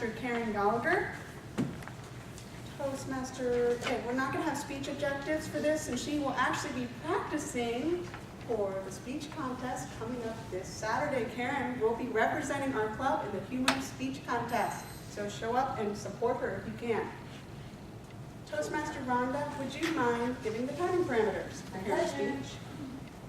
Toastmaster Karen Gallagher. Toastmaster, okay, we're not going to have speech objectives for this, and she will actually be practicing for the speech contest coming up this Saturday. Karen will be representing our club in the humorous speech contest, so show up and support her if you can. Toastmaster Rhonda, would you mind giving the timing parameters for Karen's speech?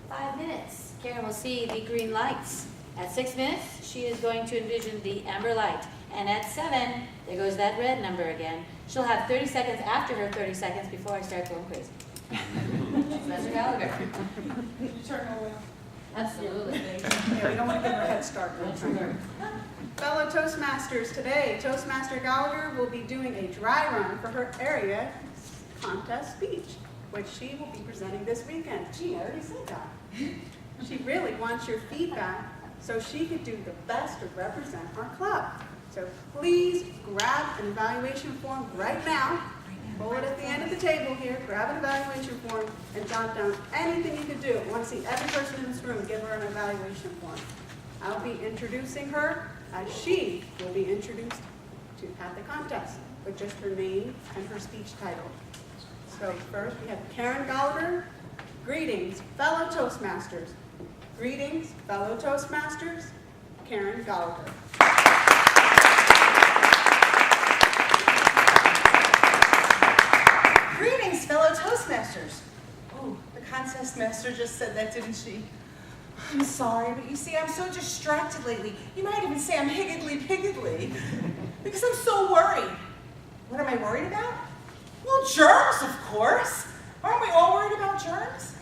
5 minutes. Karen will see the green lights. At 6 minutes, she is going to envision the amber light. And at 7, there goes that red number again. She'll have 30 seconds after her 30 seconds before I start going crazy. Mr. Gallagher. Did you turn her wheel? Absolutely. Yeah, we don't want to give her a head start. Fellow Toastmasters, today, Toastmaster Gallagher will be doing a dry run for her area contest speech, which she will be presenting this weekend. Gee, I already said that. She really wants your feedback so she could do the best to represent our club. So please grab an evaluation form right now. Pull it at the end of the table here, grab an evaluation form, and jot down anything you could do. I want to see every person in this room give her an evaluation form. I'll be introducing her as she will be introduced at the contest with just her name and her speech title. So first we have Karen Gallagher. Greetings, fellow Toastmasters. Greetings, fellow Toastmasters. Karen Gallagher. Greetings, fellow Toastmasters. Oh, the contest master just said that, didn't she? I'm sorry, but you see, I'm so distracted lately. You might even say I'm higgledy-piggledy, because I'm so worried. What am I worried about? Well, germs, of course. Aren't we all worried about germs?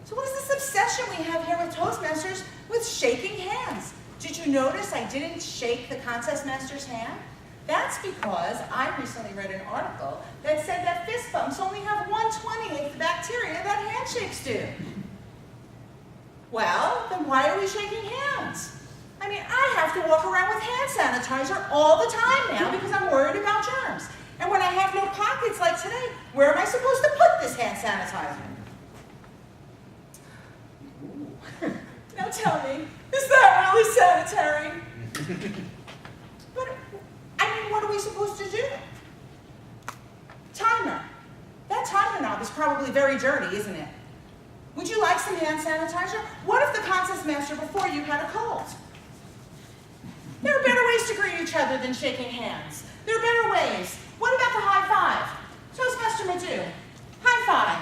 So what is this obsession we have here with Toastmasters with shaking hands? Did you notice I didn't shake the contest master's hand? That's because I recently read an article that said that fist bumps only have 1/28 the bacteria that handshakes do. Well, then why are we shaking hands? I mean, I have to walk around with hand sanitizer all the time now because I'm worried about germs. And when I have no pockets like today, where am I supposed to put this hand sanitizer? Now tell me, is that really sanitary? But, I mean, what are we supposed to do? Timer. That timer knob is probably very dirty, isn't it? Would you like some hand sanitizer? What if the contest master before you had a cold? There are better ways to greet each other than shaking hands. There are better ways. What about the high five? Toastmaster Madhu, high five.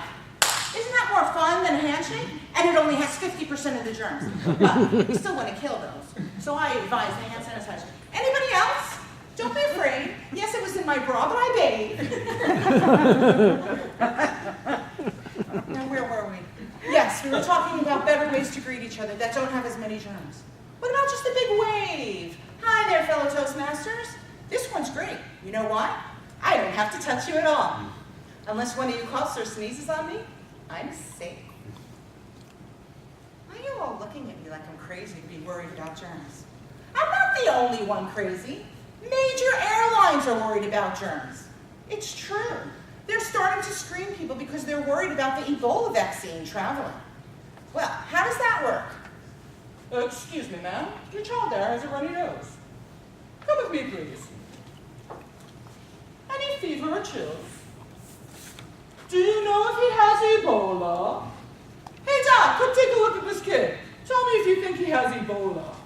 Isn't that more fun than a handshake? And it only has 50% of the germs. But we still want to kill those. So I advise the hand sanitizer. Anybody else? Don't be afraid. Yes, it was in my bra, but I bathed. Now, where were we? Yes, we were talking about better ways to greet each other that don't have as many germs. What about just a big wave? Hi there, fellow Toastmasters. This one's great. You know why? I don't have to touch you at all. Unless one of you coughs or sneezes on me, I'm safe. Why are you all looking at me like I'm crazy to be worried about germs? I'm not the only one crazy. Major airlines are worried about germs. It's true. They're starting to screen people because they're worried about the Ebola vaccine traveling. Well, how does that work? Excuse me, ma'am. Your child there has a runny nose. Come with me, please. Any fever or chills? Do you know if he has Ebola? Hey, Doc, come take a look at this kid. Tell me if you think he has Ebola.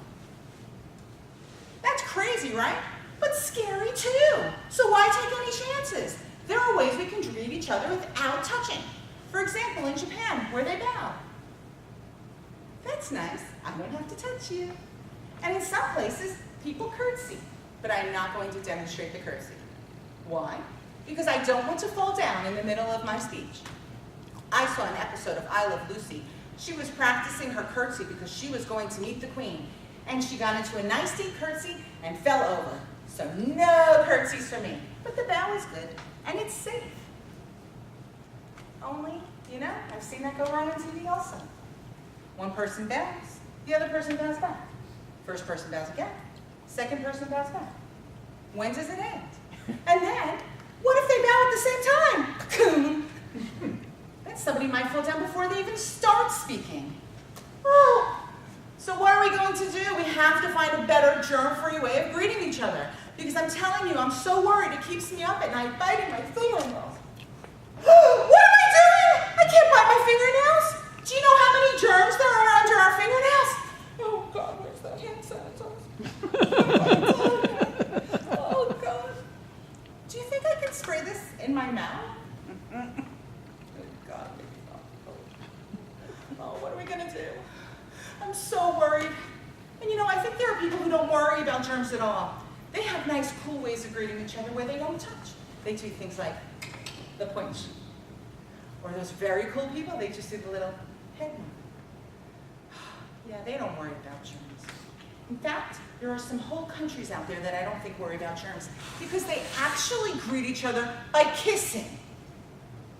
That's crazy, right? But scary, too. So why take any chances? There are ways we can greet each other without touching. For example, in Japan, where they bow. That's nice. I don't have to touch you. And in some places, people curtsy. But I'm not going to demonstrate the curtsy. Why? Because I don't want to fall down in the middle of my speech. I saw an episode of I Love Lucy. She was practicing her curtsy because she was going to meet the queen. And she got into a nice deep curtsy and fell over. So no curtsies for me. But the bow is good, and it's safe. Only, you know, I've seen that go wrong on TV also. One person bows, the other person bows back. First person bows again, second person bows back. When does it end? And then, what if they bow at the same time? Then somebody might fall down before they even start speaking. Oh. So what are we going to do? We have to find a better germ-free way of greeting each other. because I'm telling you, I'm so worried. It keeps me up at night, biting my fingernails. What am I doing? I can't bite my fingernails. Do you know how many germs there are under our fingernails? Oh, God, where's that hand sanitizer? Oh, God. Do you think I can spray this in my mouth? Good God, maybe not. Oh, what are we going to do? I'm so worried. And you know, I think there are people who don't worry about germs at all. They have nice, cool ways of greeting each other where they don't touch. They do things like the punch. Or those very cool people, they just do the little head nod. Yeah, they don't worry about germs. In fact, there are some whole countries out there that I don't think worry about germs because they actually greet each other by kissing.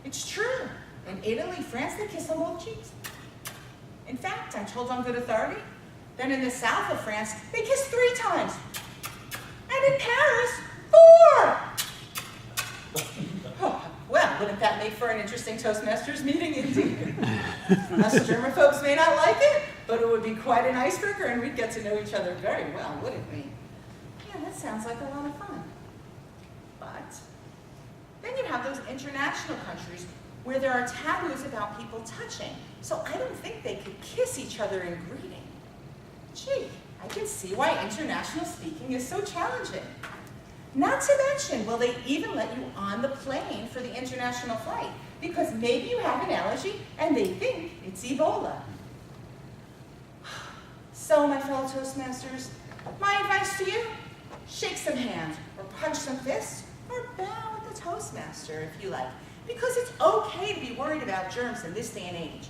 It's true. In Italy, France, they kiss on both cheeks. In fact, I'm told on good authority that in the south of France, they kiss 3 times. And in Paris, 4! Oh, well, wouldn't that make for an interesting Toastmasters meeting indeed? Us germophobes may not like it, but it would be quite an icebreaker and we'd get to know each other very well, wouldn't we? Yeah, that sounds like a lot of fun. But then you have those international countries where there are taboos about people touching. So I don't think they could kiss each other in greeting. Gee, I can see why international speaking is so challenging. Not to mention, will they even let you on the plane for the international flight? Because maybe you have an allergy and they think it's Ebola. So, my fellow Toastmasters, my advice to you, shake some hands, or punch some fists, or bow at the Toastmaster if you like. Because it's okay to be worried about germs in this day and age.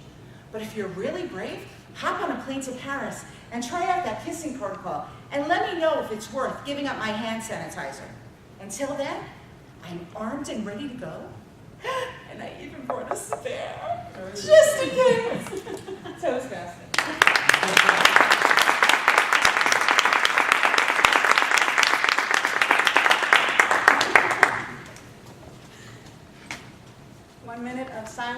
But if you're really brave, hop on a plane to Paris and try out that kissing protocol and let me know if it's worth giving up my hand sanitizer. Until then, I'm armed and ready to go. And I even brought a spare, just in case. Toastmaster. 1 minute of silence.